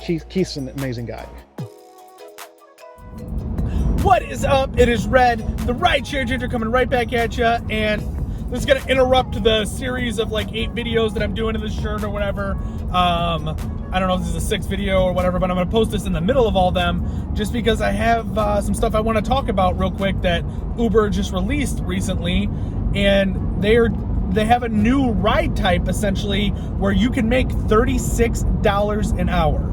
Keith's an amazing guy. What is up? It is Red, the Rideshare Ginger, coming right back at you, and this is going to interrupt the series of like 8 videos that I'm doing in this shirt or whatever. I don't know if this is a 6th video or whatever, but I'm going to post this in the middle of all them just because I have some stuff I want to talk about real quick that Uber just released recently, and they have a new ride type essentially where you can make $36 an hour.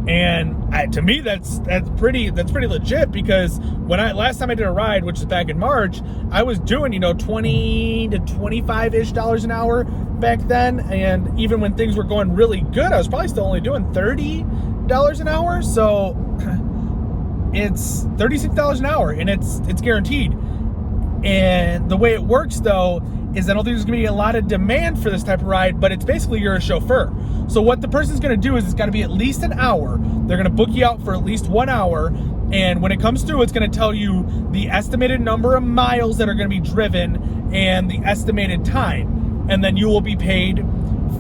And to me, that's pretty legit, because when last time I did a ride, which is back in March, I was doing, 20 to 25-ish dollars an hour back then. And even when things were going really good, I was probably still only doing $30 an hour. So it's $36 an hour, and it's guaranteed. And the way it works, though, is I don't think there's going to be a lot of demand for this type of ride, but it's basically you're a chauffeur. So what the person's going to do is it's got to be at least an hour. They're going to book you out for at least 1 hour. And when it comes through, it's going to tell you the estimated number of miles that are going to be driven and the estimated time. And then you will be paid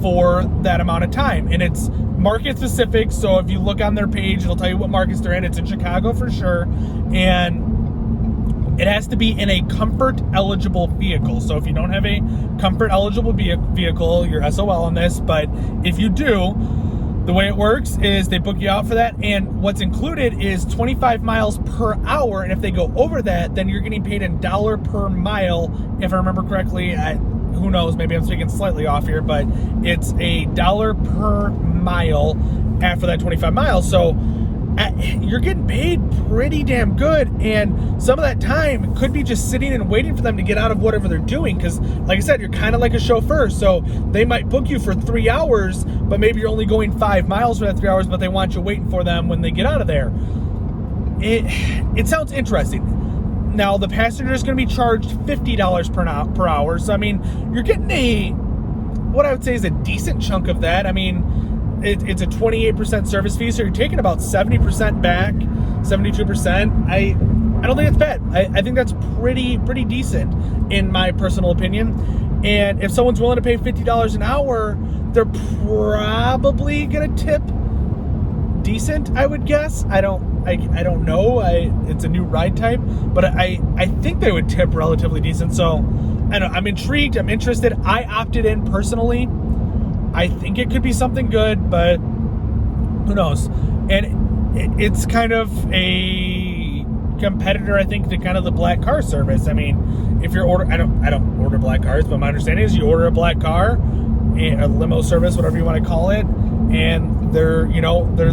for that amount of time. And it's market specific. So if you look on their page, it'll tell you what markets they're in. It's in Chicago for sure. And it has to be in a comfort-eligible vehicle. So if you don't have a comfort-eligible vehicle, you're SOL on this. But if you do, the way it works is they book you out for that. And what's included is 25 miles per hour. And if they go over that, then you're getting paid $1 per mile. If I remember correctly, who knows, maybe I'm speaking slightly off here, but it's $1 per mile after that 25 miles. So you're getting paid pretty damn good, and some of that time could be just sitting and waiting for them to get out of whatever they're doing, because like I said, you're kind of like a chauffeur. So they might book you for 3 hours, but maybe you're only going 5 miles for that 3 hours, but they want you waiting for them when they get out of there. It sounds interesting. Now the passenger is going to be charged $50 per hour, so I mean, you're getting what I would say is a decent chunk of that. I mean, it's a 28% service fee, so you're taking about 70% back, 72%. I don't think it's bad. I think that's pretty decent in my personal opinion. And if someone's willing to pay $50 an hour, they're probably gonna tip decent, I would guess. I don't know. It's a new ride type, but I think they would tip relatively decent. So I don't know, I'm intrigued. I'm interested. I opted in personally. I think it could be something good, but who knows? And it's kind of a competitor, I think, to kind of the black car service. I mean, if you're I don't order black cars, but my understanding is you order a black car, a limo service, whatever you want to call it, and they're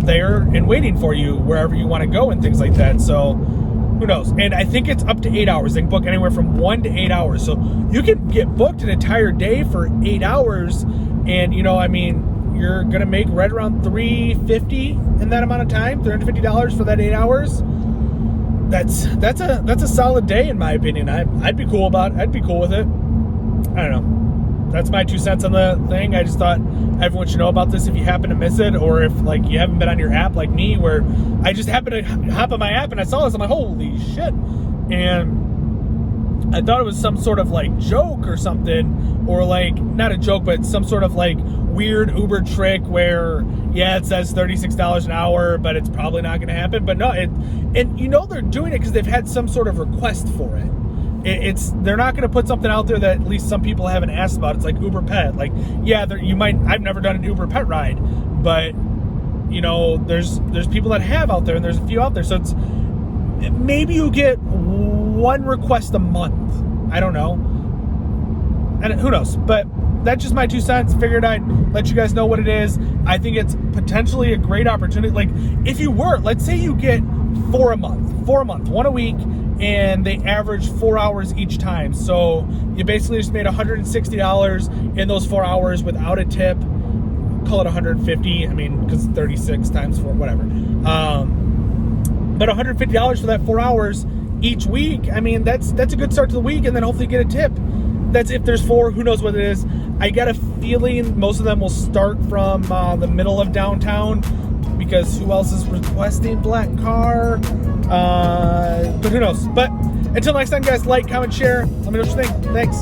there and waiting for you wherever you want to go and things like that. So who knows? And I think it's up to 8 hours. They can book anywhere from 1 to 8 hours. So you can get booked an entire day for 8 hours. And, I mean, you're going to make right around $350 in that amount of time, $350 for that 8 hours. That's a solid day, in my opinion. I'd be cool about it. I'd be cool with it. I don't know. That's my 2 cents on the thing. I just thought everyone should know about this if you happen to miss it, or if, like, you haven't been on your app like me, where I just happened to hop on my app and I saw this. I'm like, holy shit. And I thought it was some sort of like joke or something, or like not a joke, but some sort of like weird Uber trick where, yeah, it says $36 an hour, but it's probably not going to happen. But no, they're doing it because they've had some sort of request for it. They're not going to put something out there that at least some people haven't asked about. It's like Uber Pet. Like, yeah, I've never done an Uber Pet ride, but there's people that have out there, and there's a few out there. So maybe you get one request a month. I don't know. And who knows? But that's just my 2 cents. Figured I'd let you guys know what it is. I think it's potentially a great opportunity. Like, if you were, let's say you get 4 a month, 1 a week, and they average 4 hours each time. So you basically just made $160 in those 4 hours without a tip. Call it $150. I mean, because 36 times 4, whatever. But $150 for that 4 hours each week. I mean, that's a good start to the week, and then hopefully get a tip. That's if there's 4. Who knows what it is? I got a feeling most of them will start from the middle of downtown, because who else is requesting black car? But who knows? But until next time, guys, like, comment, share. Let me know what you think. Thanks.